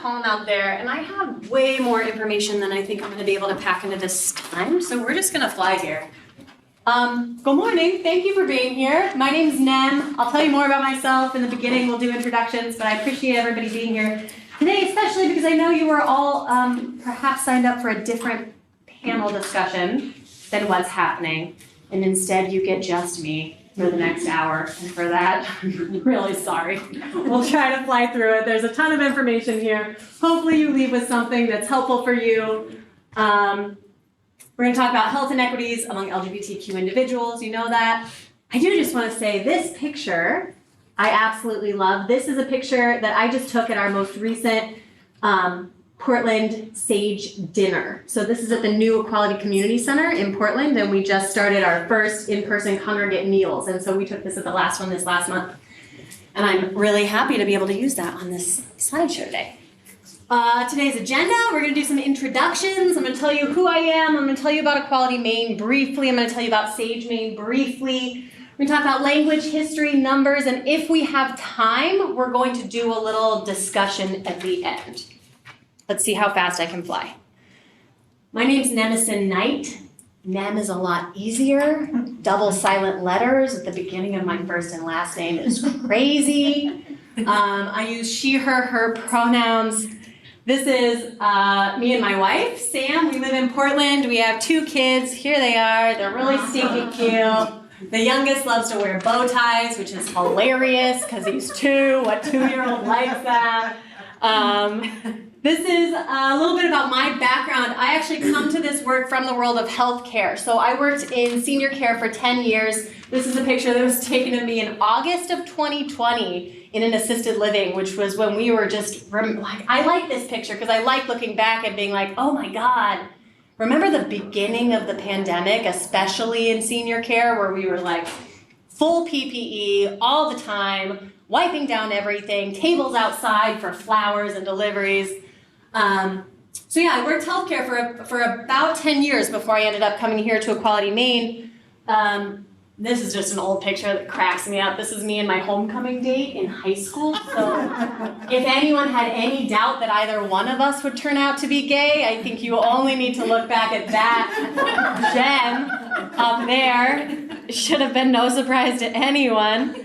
poem out there, and I have way more information than I think I'm going to be able to pack into this time, so we're just going to fly here. Good morning. Thank you for being here. My name's Nem. I'll tell you more about myself in the beginning. We'll do introductions, but I appreciate everybody being here today, especially because I know you were all perhaps signed up for a different panel discussion than what's happening, and instead you get just me for the next hour, and for that, I'm really sorry. We'll try to fly through it. There's a ton of information here. Hopefully you leave with something that's helpful for you. We're going to talk about health inequities among LGBTQ individuals. You know that. I do just want to say this picture I absolutely love. This is a picture that I just took at our most recent Portland Sage dinner. So this is at the new Equality Community Center in Portland, and we just started our first in-person congregate meals. And so we took this at the last one this last month. And I'm really happy to be able to use that on this slideshow today. Today's agenda, we're going to do some introductions. I'm going to tell you who I am. I'm going to tell you about Equality Maine briefly. I'm going to tell you about Sage Maine briefly. We're going to talk about language, history, numbers, and if we have time, we're going to do a little discussion at the end. Let's see how fast I can fly. My name's Nemison Knight. Nem is a lot easier. Double silent letters at the beginning of my first and last name is crazy. I use she, her pronouns. This is me and my wife, Sam. We live in Portland. We have 2 kids. Here they are. They're really stinking cute. The youngest loves to wear bow ties, which is hilarious because he's 2. What 2-year-old likes that? This is a little bit about my background. I actually come to this work from the world of healthcare. So I worked in senior care for 10 years. This is a picture that was taken of me in August of 2020 in an assisted living, which was when we were just, I like this picture because I like looking back and being like, oh my God, remember the beginning of the pandemic, especially in senior care, where we were like full PPE all the time, wiping down everything, tables outside for flowers and deliveries. So yeah, I worked healthcare for about 10 years before I ended up coming here to Equality Maine. This is just an old picture that cracks me up. This is me and my homecoming date in high school. So if anyone had any doubt that either one of us would turn out to be gay, I think you only need to look back at that gem up there. Should have been no surprise to anyone.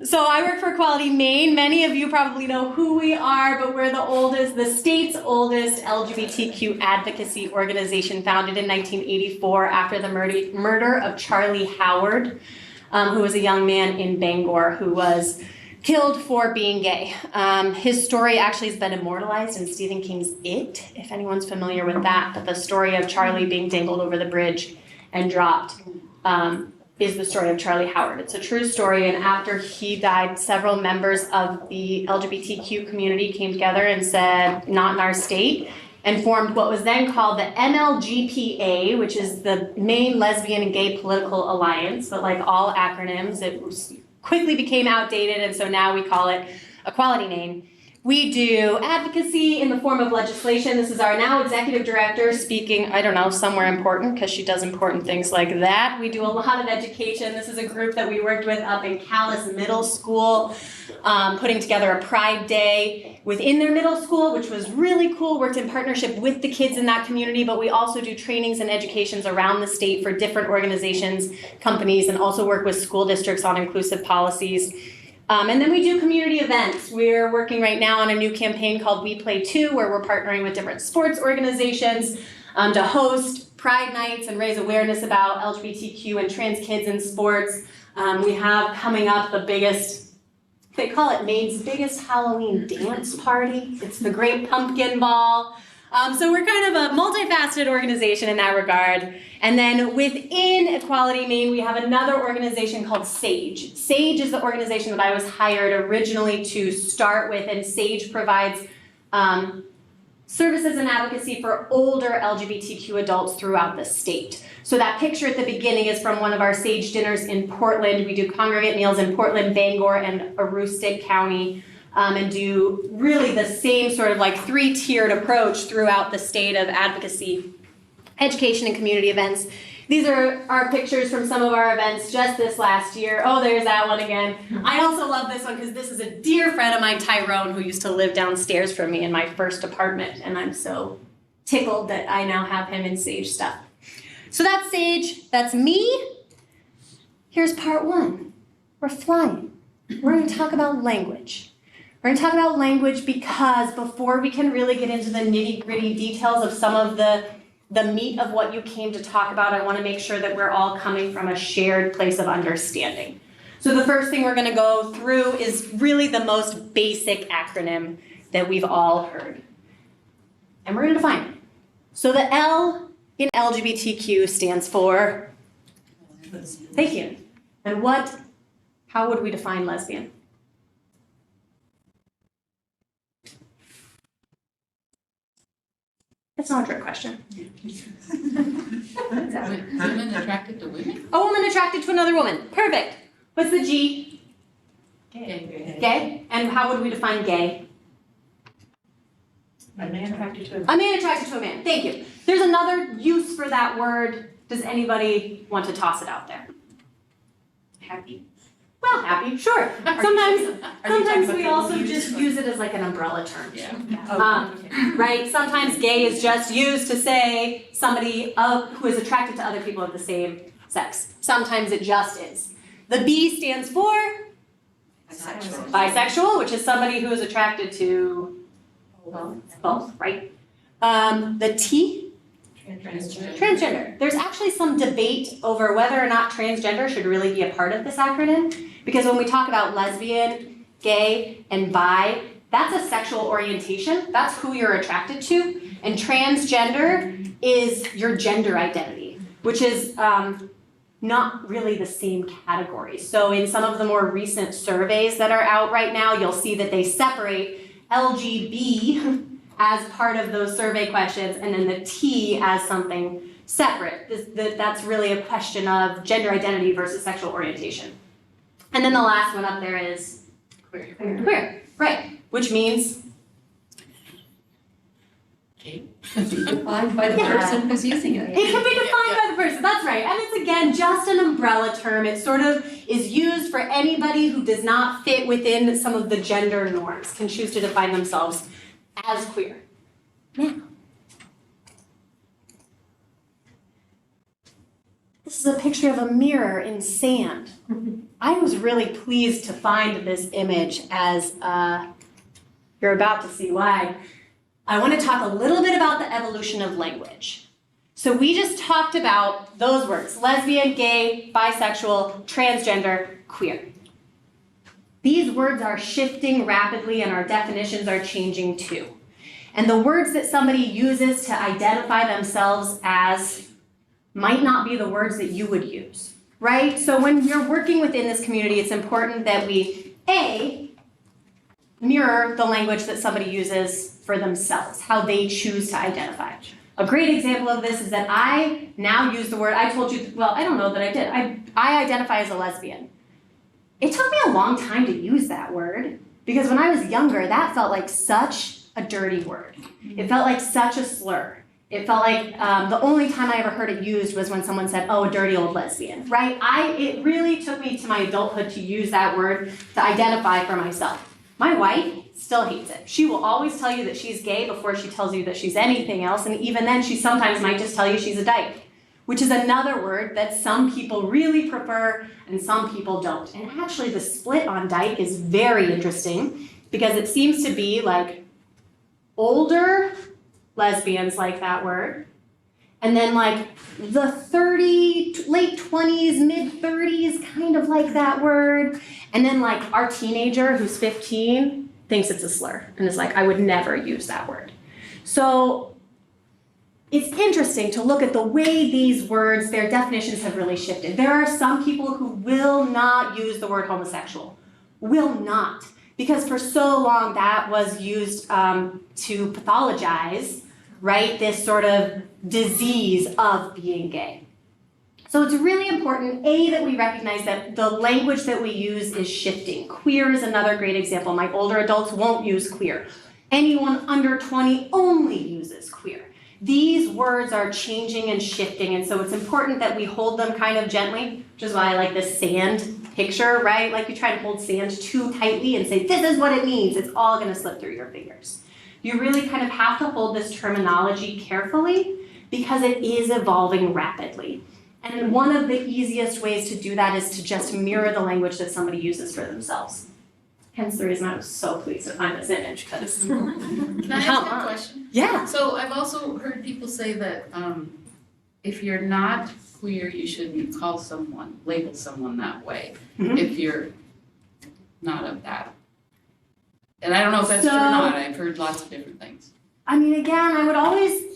So I work for Equality Maine. Many of you probably know who we are, but we're the state's oldest LGBTQ advocacy organization, founded in 1984 after the murder of Charlie Howard, who was a young man in Bangor who was killed for being gay. His story actually has been immortalized in Stephen King's It, if anyone's familiar with that, but the story of Charlie being dangled over the bridge and dropped is the story of Charlie Howard. It's a true story, and after he died, several members of the LGBTQ community came together and said, not in our state, and formed what was then called the MLGPA, which is the Maine Lesbian and Gay Political Alliance, but like all acronyms, it quickly became outdated, and so now we call it Equality Maine. We do advocacy in the form of legislation. This is our now executive director speaking, I don't know, somewhere important because she does important things like that. We do a lot of education. This is a group that we worked with up in Calais Middle School, putting together a Pride Day within their middle school, which was really cool. Worked in partnership with the kids in that community, but we also do trainings and educations around the state for different organizations, companies, and also work with school districts on inclusive policies. And then we do community events. We're working right now on a new campaign called We Play Too, where we're partnering with different sports organizations to host Pride Nights and raise awareness about LGBTQ and trans kids in sports. We have coming up the biggest, they call it Maine's biggest Halloween dance party. It's the Great Pumpkin Ball. So we're kind of a multifaceted organization in that regard. And then within Equality Maine, we have another organization called SAGE. SAGE is the organization that I was hired originally to start with, and SAGE provides services and advocacy for older LGBTQ adults throughout the state. So that picture at the beginning is from one of our SAGE dinners in Portland. We do congregate meals in Portland, Bangor, and Aroostook County. And do really the same sort of like 3-tiered approach throughout the state of advocacy, education, and community events. These are our pictures from some of our events just this last year. Oh, there's that one again. I also love this one because this is a dear friend of mine, Tyrone, who used to live downstairs from me in my first apartment, and I'm so tickled that I now have him in Sage stuff. So that's Sage, that's me. Here's part one. We're flying. We're going to talk about language. We're going to talk about language because before we can really get into the nitty-gritty details of some of the meat of what you came to talk about, I want to make sure that we're all coming from a shared place of understanding. So the first thing we're going to go through is really the most basic acronym that we've all heard. And we're going to define it. So the L in LGBTQ stands for? Thank you. And how would we define lesbian? That's not a trick question. Women attracted to women? A woman attracted to another woman. Perfect. What's the G? Gay. Gay. And how would we define gay? A man attracted to a man. A man attracted to a man. Thank you. There's another use for that word. Does anybody want to toss it out there? Happy. Well, happy, sure. Sometimes we also just use it as like an umbrella term. Yeah. Right? Sometimes gay is just used to say somebody who is attracted to other people of the same sex. Sometimes it just is. The B stands for? Bisexual. Bisexual, which is somebody who is attracted to both, right? The T? Transgender. Transgender. There's actually some debate over whether or not transgender should really be a part of this acronym, because when we talk about lesbian, gay, and bi, that's a sexual orientation. That's who you're attracted to. And transgender is your gender identity, which is not really the same category. So in some of the more recent surveys that are out right now, you'll see that they separate LGB as part of those survey questions, and then the T as something separate. That's really a question of gender identity versus sexual orientation. And then the last one up there is Queer. queer, right? Which means Gay. Defined by the person who's using it. it can be defined by the person. That's right. And it's again just an umbrella term. It sort of is used for anybody who does not fit within some of the gender norms, can choose to define themselves as queer. Now, this is a picture of a mirror in sand. I was really pleased to find this image, as you're about to see why. I want to talk a little bit about the evolution of language. So we just talked about those words: lesbian, gay, bisexual, transgender, queer. These words are shifting rapidly and our definitions are changing too. And the words that somebody uses to identify themselves as might not be the words that you would use, right? So when you're working within this community, it's important that we, A, mirror the language that somebody uses for themselves, how they choose to identify. A great example of this is that I now use the word, I told you, well, I don't know that I did. I identify as a lesbian. It took me a long time to use that word because when I was younger, that felt like such a dirty word. It felt like such a slur. It felt like the only time I ever heard it used was when someone said, oh, a dirty old lesbian, right? It really took me to my adulthood to use that word to identify for myself. My wife still hates it. She will always tell you that she's gay before she tells you that she's anything else, and even then she sometimes might just tell you she's a dyke, which is another word that some people really prefer and some people don't. And actually the split on dyke is very interesting because it seems to be like older lesbians like that word, and then like the late 20s, mid 30s kind of like that word, and then like our teenager who's 15 thinks it's a slur and is like, I would never use that word. So it's interesting to look at the way these words, their definitions have really shifted. There are some people who will not use the word homosexual, will not, because for so long that was used to pathologize, right, this sort of disease of being gay. So it's really important, A, that we recognize that the language that we use is shifting. Queer is another great example. My older adults won't use queer. Anyone under 20 only uses queer. these words are changing and shifting, and so it's important that we hold them kind of gently, which is why I like this sand picture, right? Like you try to hold sand too tightly and say, this is what it means, it's all gonna slip through your fingers. You really kind of have to hold this terminology carefully because it is evolving rapidly. And one of the easiest ways to do that is to just mirror the language that somebody uses for themselves. Hence the reason I was so pleased to find this image, because Can I ask a question? yeah. So I've also heard people say that if you're not queer, you shouldn't label someone that way, Mhm. if you're not of that. And I don't know if that's true or not, I've heard lots of different things. I mean, again, I would always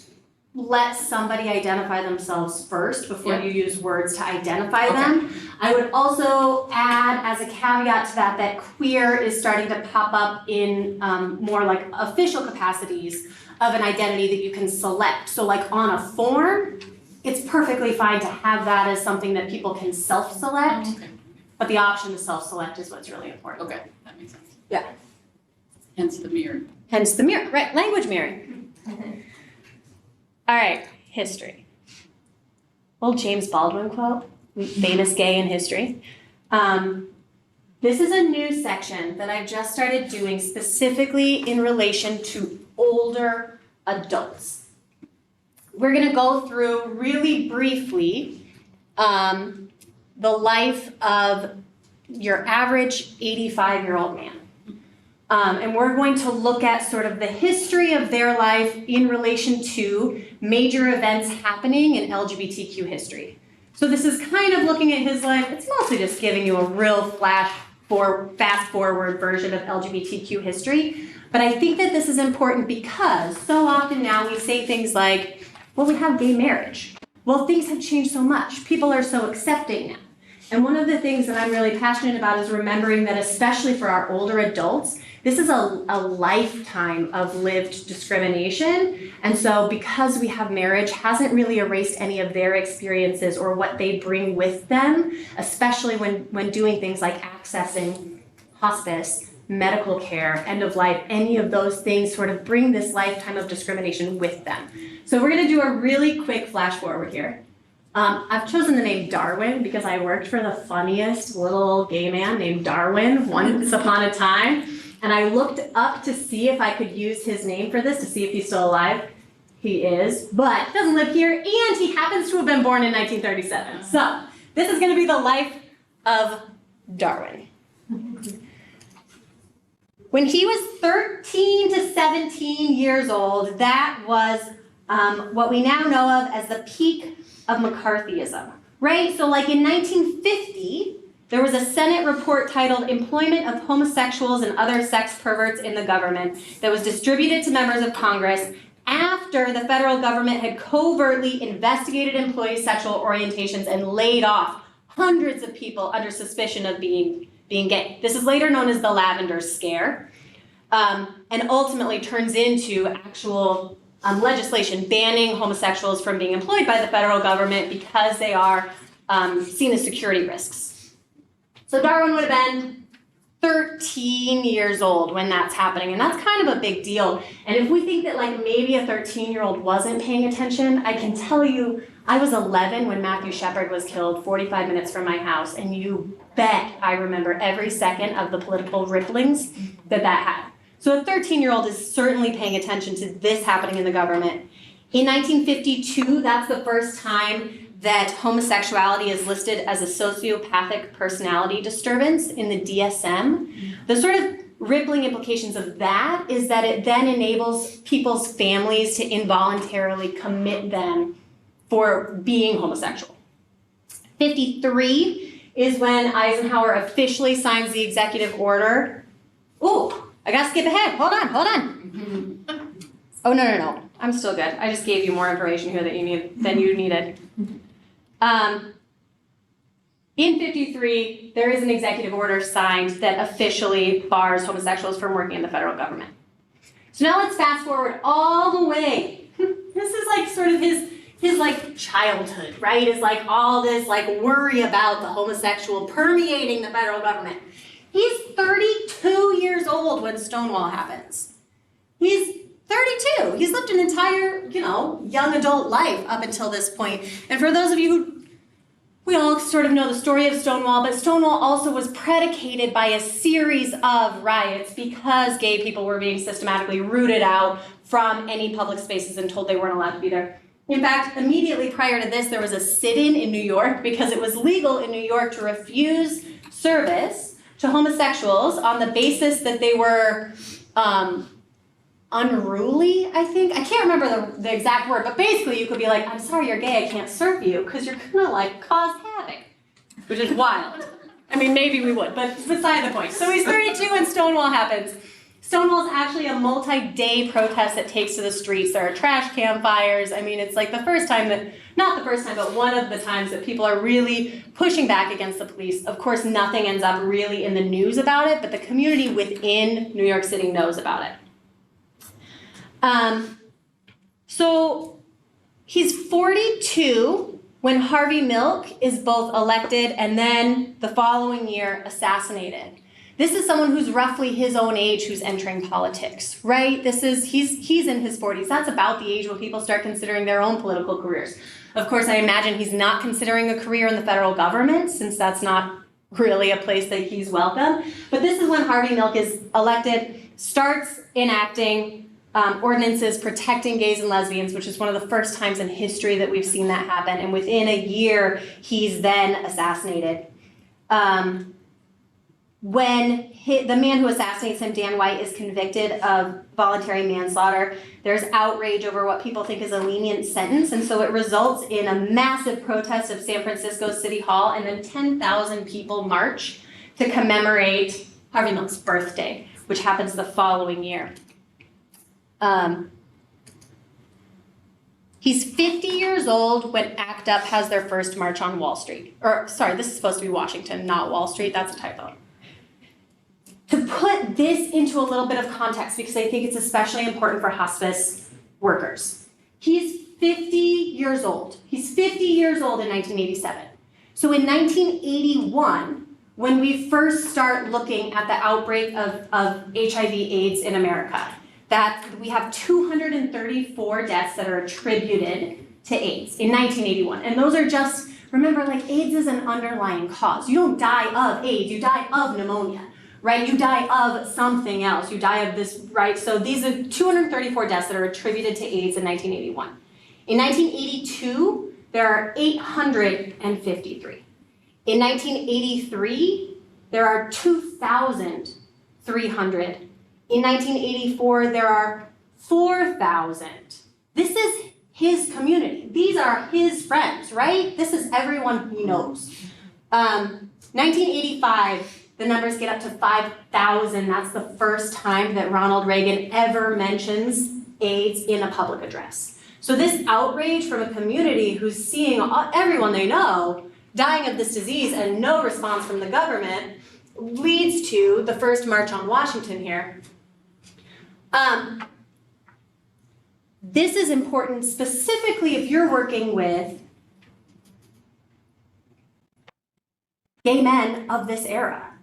let somebody identify themselves first before Yeah. you use words to identify Okay. them. I would also add as a caveat to that that queer is starting to pop up in more like official capacities of an identity that you can select. So like on a form, it's perfectly fine to have that as something that people can self-select, Okay, but the option to self-select is what's really important. okay, that makes sense. Yeah. Hence the mirror. Hence the mirror, right, language mirroring. All right, history. Old James Baldwin quote, famous gay in history. This is a new section that I've just started doing specifically in relation to older adults. We're gonna go through really briefly the life of your average 85-year-old man. And we're going to look at sort of the history of their life in relation to major events happening in LGBTQ history. So this is kind of looking at his life. It's mostly just giving you a real fast forward version of LGBTQ history. But I think that this is important because so often now we say things like, well, we have gay marriage. Well, things have changed so much. People are so accepting now. And one of the things that I'm really passionate about is remembering that especially for our older adults, this is a lifetime of lived discrimination. And so because we have marriage, hasn't really erased any of their experiences or what they bring with them, especially when doing things like accessing hospice, medical care, end of life, any of those things sort of bring this lifetime of discrimination with them. So we're gonna do a really quick flash forward here. I've chosen the name Darwin because I worked for the funniest little gay man named Darwin once upon a time. And I looked up to see if I could use his name for this, to see if he's still alive. He is, but he doesn't live here, and he happens to have been born in 1937. So this is gonna be the life of Darwin. When he was 13 to 17 years old, that was what we now know of as the peak of McCarthyism, right? So like in 1950, there was a Senate report titled Employment of Homosexuals and Other Sex Perverts in the Government that was distributed to members of Congress after the federal government had covertly investigated employees' sexual orientations and laid off hundreds of people under suspicion of being gay. This is later known as the Lavender Scare, and ultimately turns into actual legislation banning homosexuals from being employed by the federal government because they are seen as security risks. So Darwin would have been 13 years old when that's happening, and that's kind of a big deal. And if we think that like maybe a 13-year-old wasn't paying attention, I can tell you I was 11 when Matthew Shepard was killed 45 minutes from my house, and you bet I remember every second of the political ripplings that had. So a 13-year-old is certainly paying attention to this happening in the government. In 1952, that's the first time that homosexuality is listed as a sociopathic personality disturbance in the DSM. The sort of rippling implications of that is that it then enables people's families to involuntarily commit them for being homosexual. 53 is when Eisenhower officially signs the executive order. Ooh, I gotta skip ahead, hold on. Oh, no, I'm still good. I just gave you more information here than you needed. In 53, there is an executive order signed that officially bars homosexuals from working in the federal government. So now let's fast forward all the way. This is like sort of his like childhood, right? Is like all this like worry about the homosexual permeating the federal government. He's 32 years old when Stonewall happens. He's 30 32. He's lived an entire, young adult life up until this point. And for those of you who, we all sort of know the story of Stonewall, but Stonewall also was predicated by a series of riots because gay people were being systematically rooted out from any public spaces and told they weren't allowed to be there. In fact, immediately prior to this, there was a sit-in in New York because it was legal in New York to refuse service to homosexuals on the basis that they were unruly, I think. I can't remember the exact word, but basically you could be like, I'm sorry you're gay, I can't serve you because you're gonna cause havoc, which is wild. I mean, maybe we would, but beside the point. So he's 32 and Stonewall happens. Stonewall's actually a multi-day protest that takes to the streets. There are trash campfires. I mean, it's like the first time that, not the first time, but one of the times that people are really pushing back against the police. Of course, nothing ends up really in the news about it, but the community within New York City knows about it. So he's 42 when Harvey Milk is both elected and then the following year assassinated. This is someone who's roughly his own age who's entering politics, right? He's in his 40s. That's about the age when people start considering their own political careers. Of course, I imagine he's not considering a career in the federal government since that's not really a place that he's welcome. But this is when Harvey Milk is elected, starts enacting ordinances protecting gays and lesbians, which is one of the first times in history that we've seen that happen. And within a year, he's then assassinated. When the man who assassinates him, Dan White, is convicted of voluntary manslaughter, there's outrage over what people think is a lenient sentence, and so it results in a massive protest of San Francisco City Hall, and then 10,000 people march to commemorate Harvey Milk's birthday, which happens the following year. He's 50 years old when ACT UP has their first march on Wall Street. Or, sorry, this is supposed to be Washington, not Wall Street. That's a typo. To put this into a little bit of context, because I think it's especially important for hospice workers. He's 50 years old. He's 50 years old in 1987. So in 1981, when we first start looking at the outbreak of HIV/AIDS in America, that we have 234 deaths that are attributed to AIDS in 1981. And those are just, remember, AIDS is an underlying cause. You don't die of AIDS, you die of pneumonia, right? You die of something else, you die of this, right? So these are 234 deaths that are attributed to AIDS in 1981. In 1982, there are 853. In 1983, there are 2,300. In 1984, there are 4,000. This is his community. These are his friends, right? This is everyone he knows. 1985, the numbers get up to 5,000. That's the first time that Ronald Reagan ever mentions AIDS in a public address. So this outrage from a community who's seeing everyone they know dying of this disease and no response from the government leads to the first March on Washington here. This is important specifically if you're working with gay men of this era.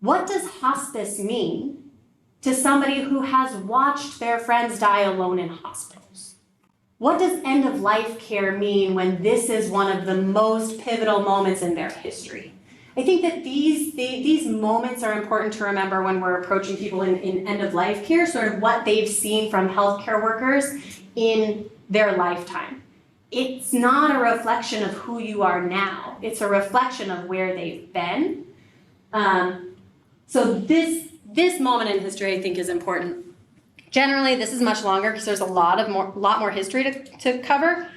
What does hospice mean to somebody who has watched their friends die alone in hospitals? What does end-of-life care mean when this is one of the most pivotal moments in their history? I think that these moments are important to remember when we're approaching people in end-of-life care, sort of what they've seen from healthcare workers in their lifetime. It's not a reflection of who you are now. It's a reflection of where they've been. So this moment in history, I think, is important. Generally, this is much longer because there's a lot more history to cover.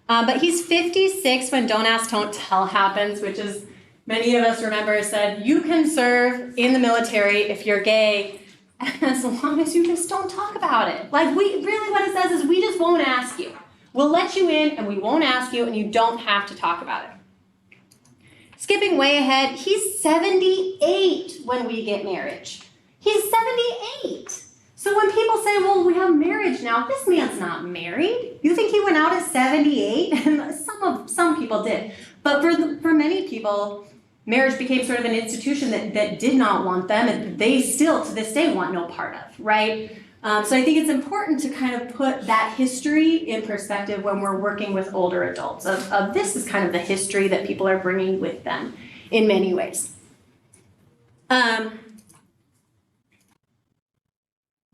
But he's 56 when Don't Ask, Don't Tell happens, which is, many of us remember, said, you can serve in the military if you're gay, as long as you just don't talk about it. What it says is we just won't ask you. We'll let you in and we won't ask you and you don't have to talk about it. Skipping way ahead, he's 78 when we get marriage. He's 78. So when people say, well, we have marriage now, this man's not married. You think he went out at 78? And some people did. But for many people, marriage became sort of an institution that did not want them, and they still, to this day, want no part of, right? So I think it's important to kind of put that history in perspective when we're working with older adults, of this is kind of the history that people are bringing with them in many ways.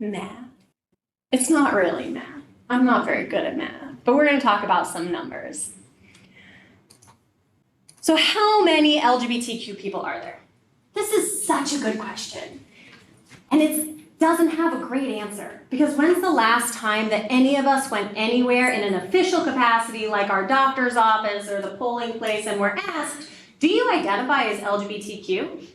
Math. It's not really math. I'm not very good at math, but we're going to talk about some numbers. So how many LGBTQ people are there? This is such a good question. And it doesn't have a great answer, because when's the last time that any of us went anywhere in an official capacity like our doctor's office or the polling place and were asked, do you identify as LGBTQ?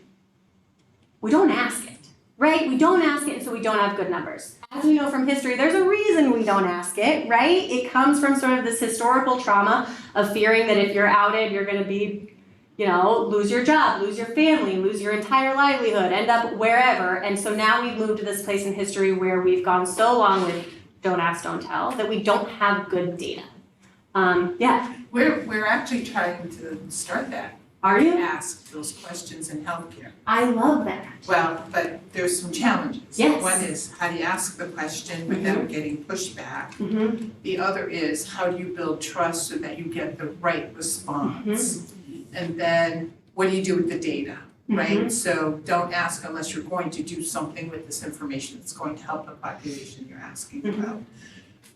We don't ask it, right? We don't ask it, and so we don't have good numbers. As we know from history, there's a reason we don't ask it, right? It comes from sort of this historical trauma of fearing that if you're outed, you're going to be, lose your job, lose your family, lose your entire livelihood, end up wherever. And so now we've moved to this place in history where we've gone so long with don't ask, don't tell, that we don't have good data. Yeah. We're actually trying to start that. Are you? Ask those questions in healthcare. I love that. Well, but there's some challenges. Yes. One is how do you ask the question without getting pushback? Mm-hmm. The other is how do you build trust so that you get the right response? And then what do you do with the data, right? So don't ask unless you're going to do something with this information that's going to help the population you're asking about.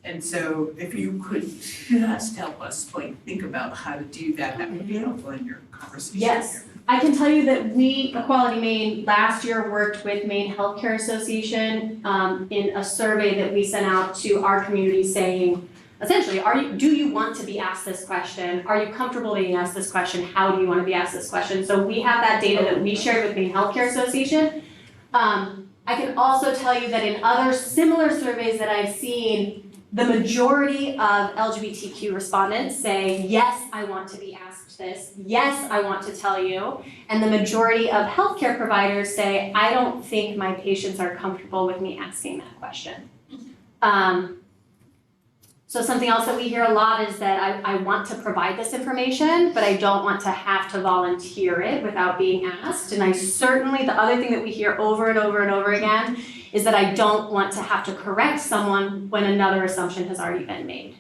And so if you could just help us think about how to do that, that would be helpful in your conversation Yes. here. I can tell you that we, Equality Maine, last year worked with Maine Healthcare Association in a survey that we sent out to our community saying, essentially, do you want to be asked this question? Are you comfortable being asked this question? How do you want to be asked this question? So we have that data that we shared with Maine Healthcare Association. I can also tell you that in other similar surveys that I've seen, the majority of LGBTQ respondents say, yes, I want to be asked this. Yes, I want to tell you. And the majority of healthcare providers say, I don't think my patients are comfortable with me asking that question. So something else that we hear a lot is that I want to provide this information, but I don't want to have to volunteer it without being asked. And the other thing that we hear over and over and over again is that I don't want to have to correct someone when another assumption has already been made.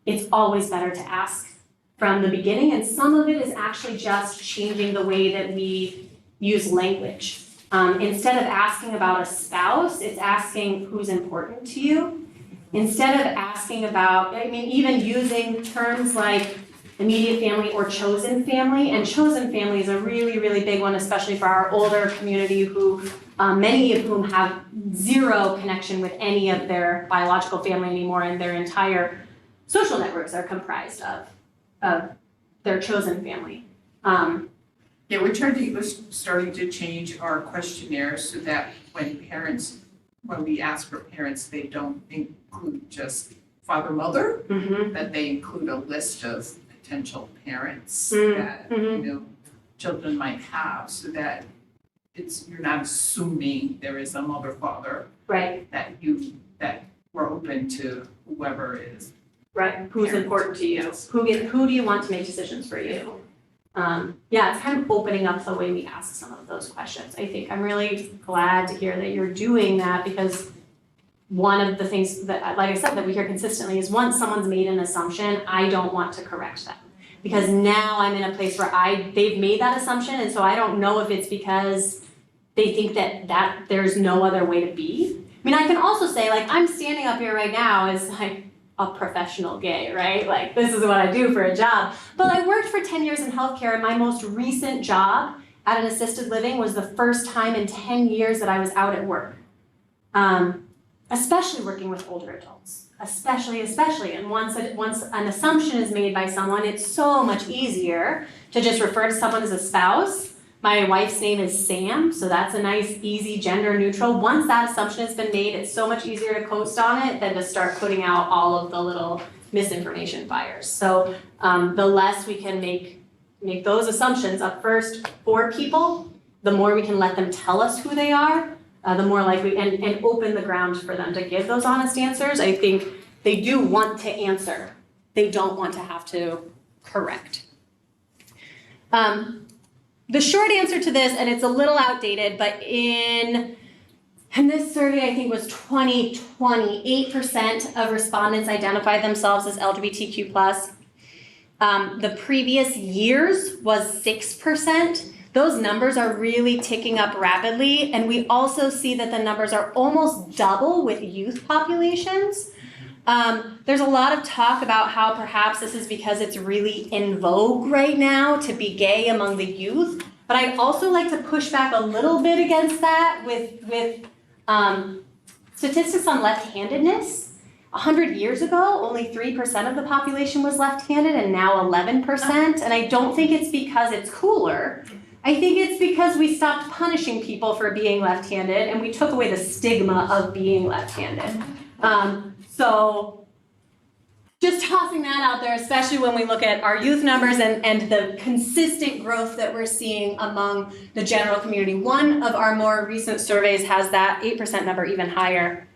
It's always better to ask from the beginning, and some of it is actually just changing the way that we use language. Instead of asking about a spouse, it's asking who's important to you. Instead of asking about, even using terms like immediate family or chosen family, and chosen family is a really, really big one, especially for our older community who, many of whom have zero connection with any of their biological family anymore, and their entire social networks are comprised of their chosen family. Yeah, we're starting to change our questionnaires so that when we ask for parents, they don't include just father, mother, that they include a list of potential parents that, children might have, so that you're not assuming there is a mother, father. Right. That we're open to whoever is. Right, who's important to you? Yes. Who do you want to make decisions for you? It's kind of opening up the way we ask some of those questions. I think I'm really glad to hear that you're doing that, because one of the things that, like I said, that we hear consistently is once someone's made an assumption, I don't want to correct them. Because now I'm in a place where they've made that assumption, and so I don't know if it's because they think that there's no other way to be. I can also say, I'm standing up here right now as a professional gay, right? This is what I do for a job. But I worked for 10 years in healthcare, and my most recent job at an assisted living was the first time in 10 years that I was out at work. Especially working with older adults, especially. And once an assumption is made by someone, it's so much easier to just refer to someone as a spouse. My wife's name is Sam, so that's a nice, easy, gender neutral. Once that assumption has been made, it's so much easier to coast on it than to start putting out all of the little misinformation fires. So the less we can make those assumptions up first for people, the more we can let them tell us who they are, the more likely, and open the ground for them to give those honest answers. I think they do want to answer. They don't want to have to correct. The short answer to this, and it's a little outdated, but in And this survey, I think, was 28% of respondents identified themselves as LGBTQ+. The previous years was 6%. Those numbers are really ticking up rapidly, and we also see that the numbers are almost double with youth populations. There's a lot of talk about how perhaps this is because it's really in vogue right now to be gay among the youth, but I'd also like to push back a little bit against that with statistics on left-handedness. 100 years ago, only 3% of the population was left-handed, and now 11%, and I don't think it's because it's cooler. I think it's because we stopped punishing people for being left-handed, and we took away the stigma of being left-handed. So just tossing that out there, especially when we look at our youth numbers and the consistent growth that we're seeing among the general community. One of our more recent surveys has that 8% number even higher.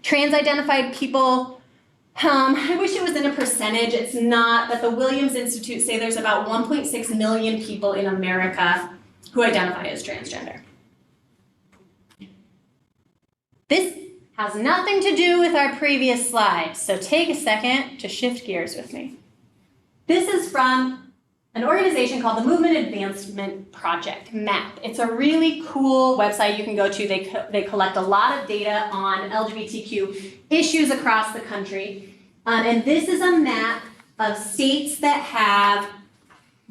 Trans-identified people, I wish it was in a percentage, it's not, but the Williams Institute say there's about 1.6 million people in America who identify as transgender. This has nothing to do with our previous slides, so take a second to shift gears with me. This is from an organization called the Movement Advancement Project, MAP. It's a really cool website you can go to. They collect a lot of data on LGBTQ issues across the country. And this is a map of states that have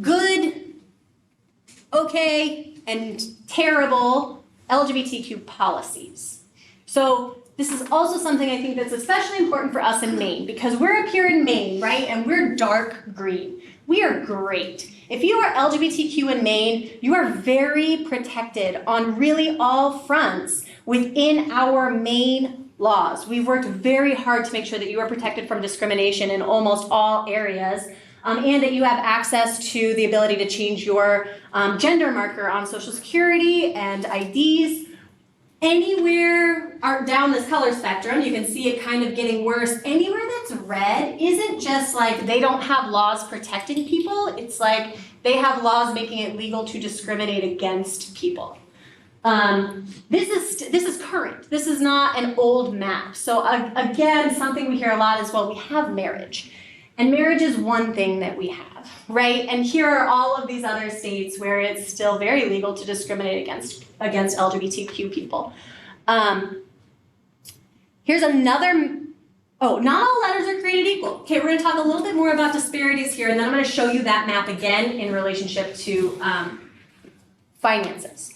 good, okay, and terrible LGBTQ policies. So this is also something I think that's especially important for us in Maine, because we're up here in Maine, right, and we're dark green. We are great. If you are LGBTQ in Maine, you are very protected on really all fronts within our Maine laws. We've worked very hard to make sure that you are protected from discrimination in almost all areas, and that you have access to the ability to change your gender marker on Social Security and IDs. Anywhere down this color spectrum, you can see it kind of getting worse. Anywhere that's red isn't just like they don't have laws protecting people, it's like they have laws making it legal to discriminate against people. This is current. This is not an old map. So again, something we hear a lot is, well, we have marriage. And marriage is one thing that we have, right? And here are all of these other states where it's still very legal to discriminate against LGBTQ people. Here's another, not all letters are created equal. Okay, we're gonna talk a little bit more about disparities here, and then I'm gonna show you that map again in relationship to finances.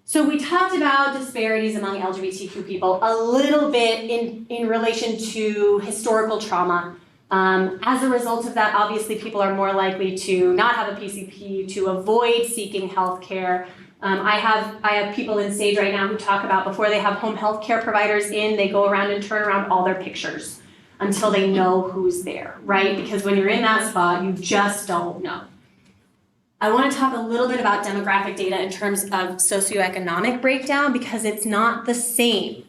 So we talked about disparities among LGBTQ people a little bit in relation to historical trauma. As a result of that, obviously people are more likely to not have a PCP, to avoid seeking health care. I have people in stage right now who talk about before they have home health care providers in, they go around and turn around all their pictures until they know who's there, right? Because when you're in that spot, you just don't know. I want to talk a little bit about demographic data in terms of socioeconomic breakdown, because it's not the same.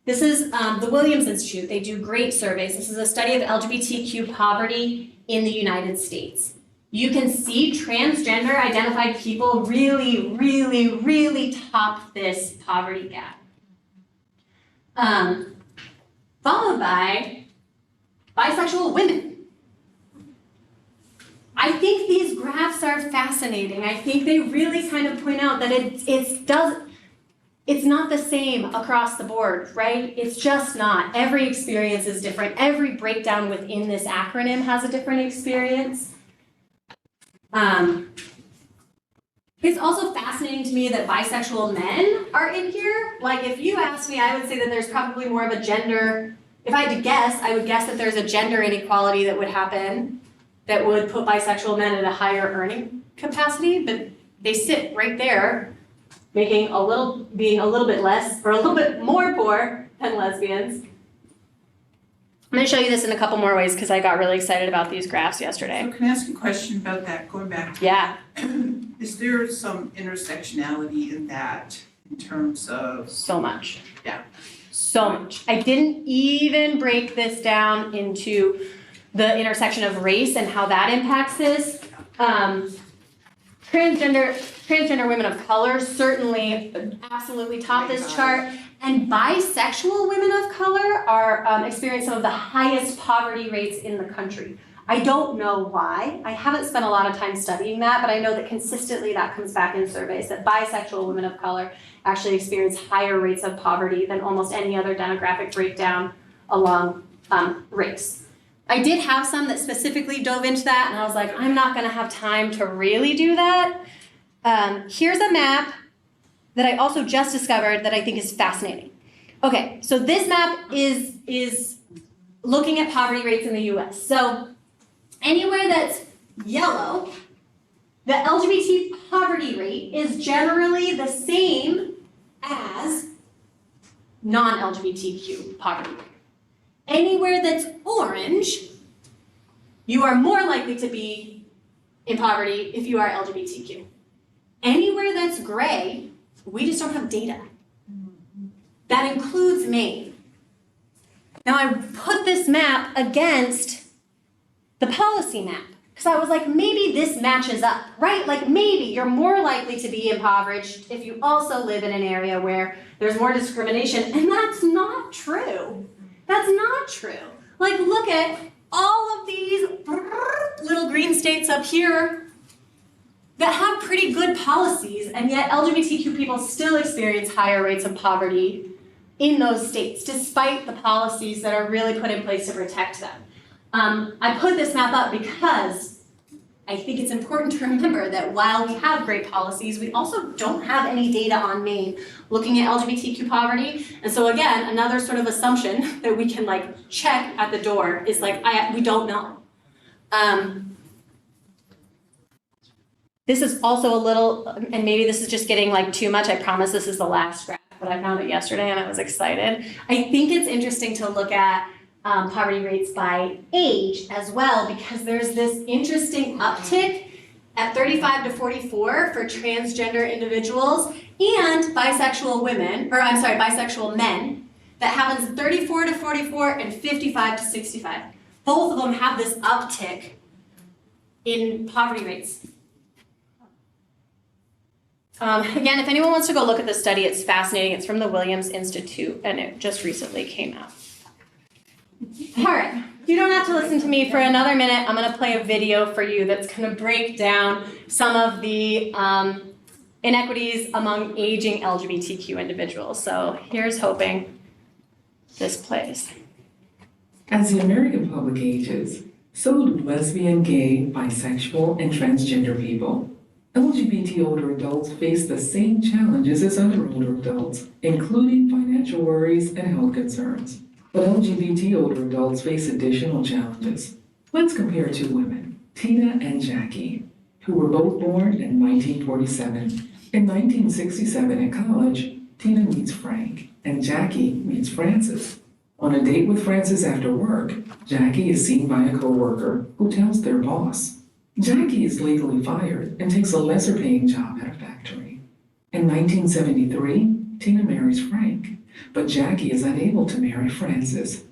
This is the Williams Institute. They do great surveys. This is a study of LGBTQ poverty in the United States. You can see transgender identified people really, really, really top this poverty gap. Followed by bisexual women. I think these graphs are fascinating. I think they really kind of point out that it's not the same across the board, right? It's just not. Every experience is different. Every breakdown within this acronym has a different experience. It's also fascinating to me that bisexual men are in here. Like, if you asked me, I would say that there's probably more of a gender, if I had to guess, I would guess that there's a gender inequality that would happen that would put bisexual men at a higher earning capacity, but they sit right there, being a little bit less, or a little bit more poor than lesbians. I'm gonna show you this in a couple more ways because I got really excited about these graphs yesterday. So can I ask a question about that, going back to? Yeah. Is there some intersectionality in that in terms of? So much. Yeah. So much. I didn't even break this down into the intersection of race and how that impacts this. Transgender women of color certainly absolutely top this chart. And bisexual women of color are experience some of the highest poverty rates in the country. I don't know why. I haven't spent a lot of time studying that, but I know that consistently that comes back in surveys that bisexual women of color actually experience higher rates of poverty than almost any other demographic breakdown along race. I did have some that specifically dove into that, and I was like, I'm not gonna have time to really do that. Here's a map that I also just discovered that I think is fascinating. Okay, so this map is looking at poverty rates in the US. So anywhere that's yellow, the LGBT poverty rate is generally the same as non-LGBTQ poverty rate. Anywhere that's orange, you are more likely to be in poverty if you are LGBTQ. Anywhere that's gray, we just don't have data. That includes Maine. Now I put this map against the policy map because I was like, maybe this matches up, right? Like maybe you're more likely to be impoverished if you also live in an area where there's more discrimination, and that's not true. That's not true. Like look at all of these little green states up here that have pretty good policies, and yet LGBTQ people still experience higher rates of poverty in those states, despite the policies that are really put in place to protect them. I put this map up because I think it's important to remember that while we have great policies, we also don't have any data on Maine looking at LGBTQ poverty. And so again, another sort of assumption that we can like check at the door is like, we don't know. This is also a little, and maybe this is just getting like too much. I promise this is the last graph, but I found it yesterday and I was excited. I think it's interesting to look at poverty rates by age as well, because there's this interesting uptick at 35 to 44 for transgender individuals and bisexual women, or I'm sorry, bisexual men, that happens 34 to 44 and 55 to 65. Both of them have this uptick in poverty rates. Again, if anyone wants to go look at this study, it's fascinating. It's from the Williams Institute, and it just recently came out. All right, you don't have to listen to me for another minute. I'm going to play a video for you that's going to break down some of the inequities among aging LGBTQ individuals. So here's hoping this plays. As the American public ages, so do lesbian, gay, bisexual, and transgender people. LGBT older adults face the same challenges as other older adults, including financial worries and health concerns. But LGBT older adults face additional challenges. Let's compare two women, Tina and Jackie, who were both born in 1947. In 1967 in college, Tina meets Frank, and Jackie meets Francis. On a date with Francis after work, Jackie is seen by a coworker who tells their boss. Jackie is legally fired and takes a lesser paying job at a factory. In 1973, Tina marries Frank, but Jackie is unable to marry Francis.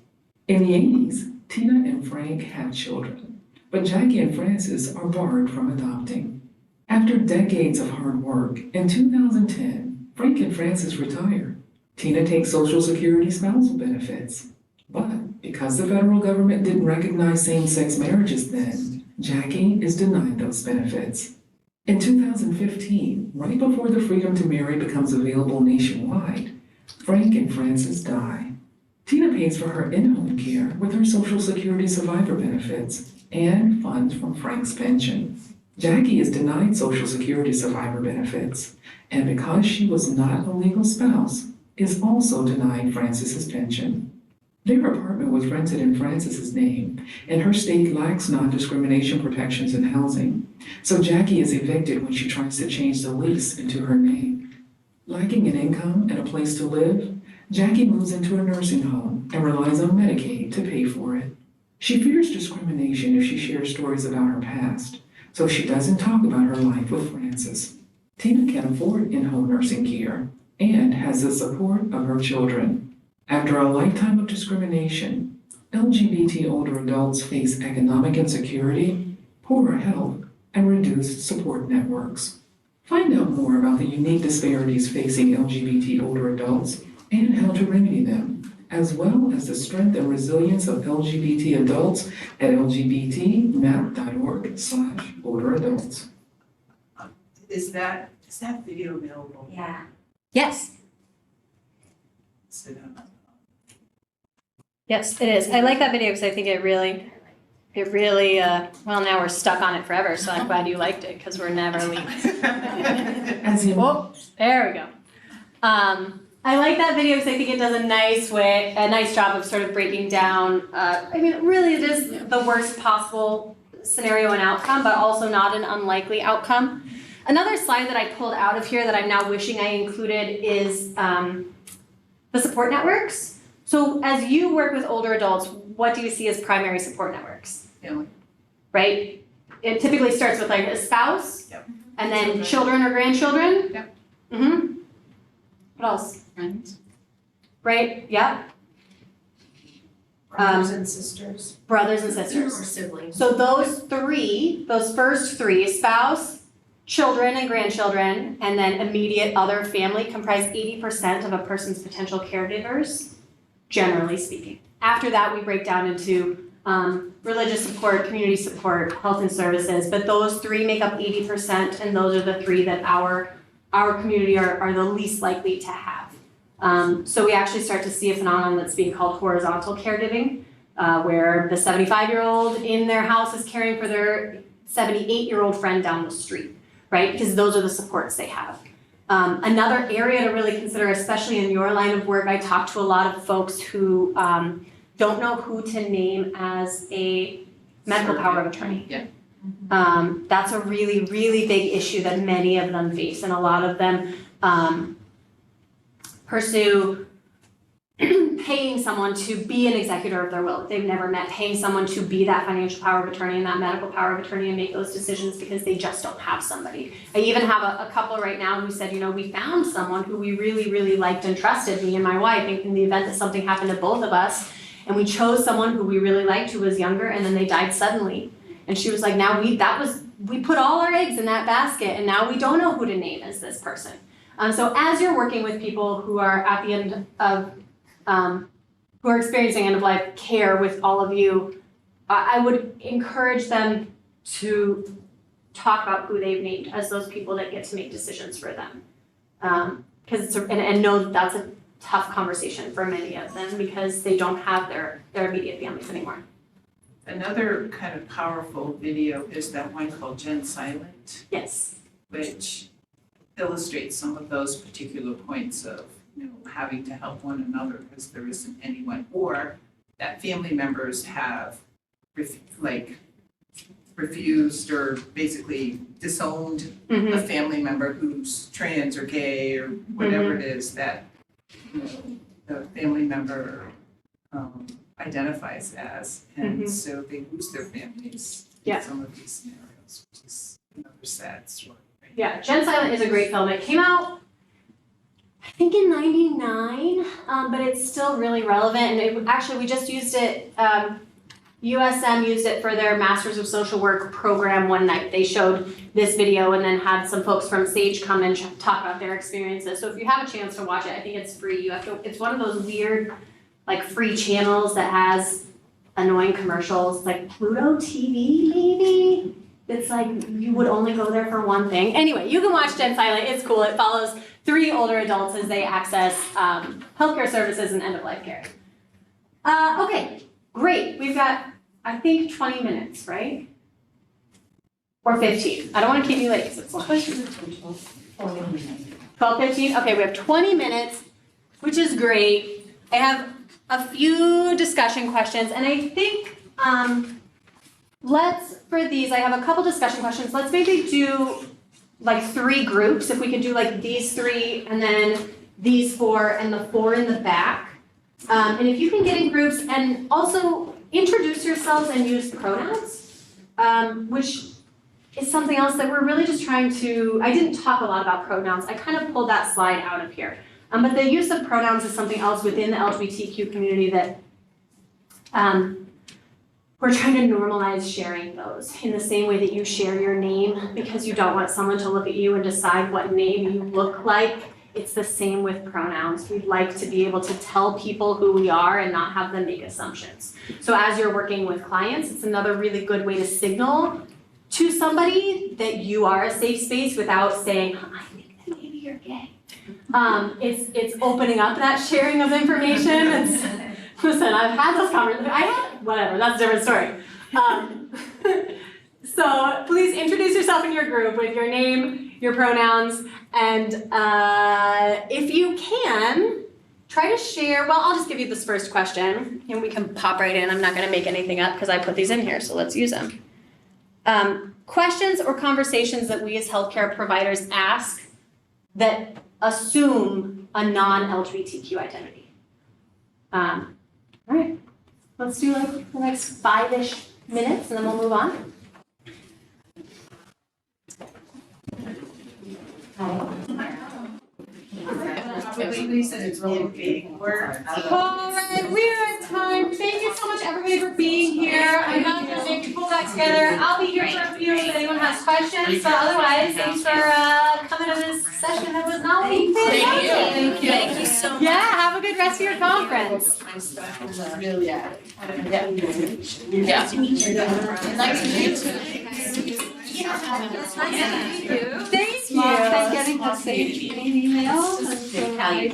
In the 80s, Tina and Frank have children, but Jackie and Francis are barred from adopting. After decades of hard work, in 2010, Frank and Francis retire. Tina takes Social Security spousal benefits. But because the federal government didn't recognize same-sex marriages then, Jackie is denied those benefits. In 2015, right before the freedom to marry becomes available nationwide, Frank and Francis die. Tina pays for her in-home care with her Social Security survivor benefits and funds from Frank's pension. Jackie is denied Social Security survivor benefits, and because she was not a legal spouse, is also denied Francis's pension. Their apartment was rented in Francis's name, and her state lacks non-discrimination protections in housing, so Jackie is evicted when she tries to change the lease into her name. Lacking an income and a place to live, Jackie moves into a nursing home and relies on Medicaid to pay for it. She fears discrimination if she shares stories about her past, so she doesn't talk about her life with Francis. Tina can afford in-home nursing care and has the support of her children. After a lifetime of discrimination, LGBT older adults face economic insecurity, poorer health, and reduced support networks. Find out more about the unique disparities facing LGBT older adults and how to remedy them, as well as the strength and resilience of LGBT adults at lgbtmap.org/older adults. Is that video available? Yeah. Yes, Is it, yes, it is. I like that video because I think it really, well, now we're stuck on it forever, so I'm glad you liked it because we're never leaving. As you Oh, there we go. I like that video because I think it does a nice job of sort of breaking down, really it is the worst possible scenario and outcome, but also not an unlikely outcome. Another slide that I pulled out of here that I'm now wishing I included is the support networks. So as you work with older adults, what do you see as primary support networks? Family. Right? It typically starts with like a spouse, Yep. and then children or grandchildren. Yep. Mm-hmm. What else? Friends? Right? Yep. Brothers and sisters. Brothers and Or sisters. siblings. So those first three, spouse, children and grandchildren, and then immediate other family comprise 80% of a person's potential caregivers, generally speaking. After that, we break down into religious support, community support, health and services, but those three make up 80%, and those are the three that our community are the least likely to have. So we actually start to see a phenomenon that's being called horizontal caregiving, where the 75-year-old in their house is caring for their 78-year-old friend down the street, right? Because those are the supports they have. Another area to really consider, especially in your line of work, I talk to a lot of folks who don't know who to name as a medical power of attorney. Yeah. That's a really, really big issue that many of them face, and a lot of them pursue paying someone to be an executor of their will that they've never met, paying someone to be that financial power of attorney and that medical power of attorney and make those decisions because they just don't have somebody. I even have a couple right now who said, we found someone who we really, really liked and trusted, me and my wife, in the event that something happened to both of us, and we chose someone who we really liked who was younger, and then they died suddenly. And she was like, we put all our eggs in that basket, and now we don't know who to name as this person. So as you're working with people who are at the end of, who are experiencing end of life care with all of you, I would encourage them to talk about who they've named as those people that get to make decisions for them. Because and know that that's a tough conversation for many of them because they don't have their immediate families anymore. Another kind of powerful video is that one called Gen Silent, Yes. which illustrates some of those particular points of, having to help one another because there isn't anyone, or that family members have refused or basically disowned a family member who's trans or gay or whatever it is that the family member identifies as, and so they lose their families Yeah. in some of these scenarios, which is another sad story. Right? Yeah, Gen Silent is a great film. It came out, I think in '99, but it's still really relevant. And we just used it, USM used it for their Masters of Social Work program one night. They showed this video and then had some folks from SAGE come and talk about their experiences. So if you have a chance to watch it, I think it's free. It's one of those weird, free channels that has annoying commercials, like Pluto TV maybe? It's you would only go there for one thing. Anyway, you can watch Gen Silent, it's cool. It follows 3 older adults as they access healthcare services and end-of-life care. Okay, great. We've got, I think, 20 minutes, right? Or 15. I don't want to keep you late because it's lunch. 12:15? Okay, we have 20 minutes, which is great. I have a few discussion questions, and I think for these, I have a couple discussion questions. Let's maybe do 3 groups. If we could do these 3 and then these 4 and the 4 in the back. And if you can get in groups and also introduce yourselves and use pronouns, which is something else that we're really just trying to, I didn't talk a lot about pronouns. I kind of pulled that slide out of here. But the use of pronouns is something else within the LGBTQ community that we're trying to normalize sharing those in the same way that you share your name because you don't want someone to look at you and decide what name you look like. It's the same with pronouns. We'd like to be able to tell people who we are and not have them make assumptions. So as you're working with clients, it's another really good way to signal to somebody that you are a safe space without saying, I think that maybe you're gay. It's opening up that sharing of information. Listen, I've had those conversations. Whatever, that's a different story. So please introduce yourself in your group with your name, your pronouns, and if you can, try to share, well, I'll just give you this first question, and we can pop right in. I'm not gonna make anything up because I put these in here, so let's use them. Questions or conversations that we as healthcare providers ask that assume a non-LGBTQ identity. All right, let's do like the next 5-ish minutes and then we'll move on. We said it's really big work. All right, we are at time. Thank you so much, everybody, for being here. I'm not gonna make you pull back together. I'll be here for a few if anyone has questions, but otherwise, thanks for coming to this session that was not fantastic. Thank you so much. Yeah, have a good rest of your conference. Really, Yeah. Yeah. Nice to meet you. Thank you. Getting to say email. How you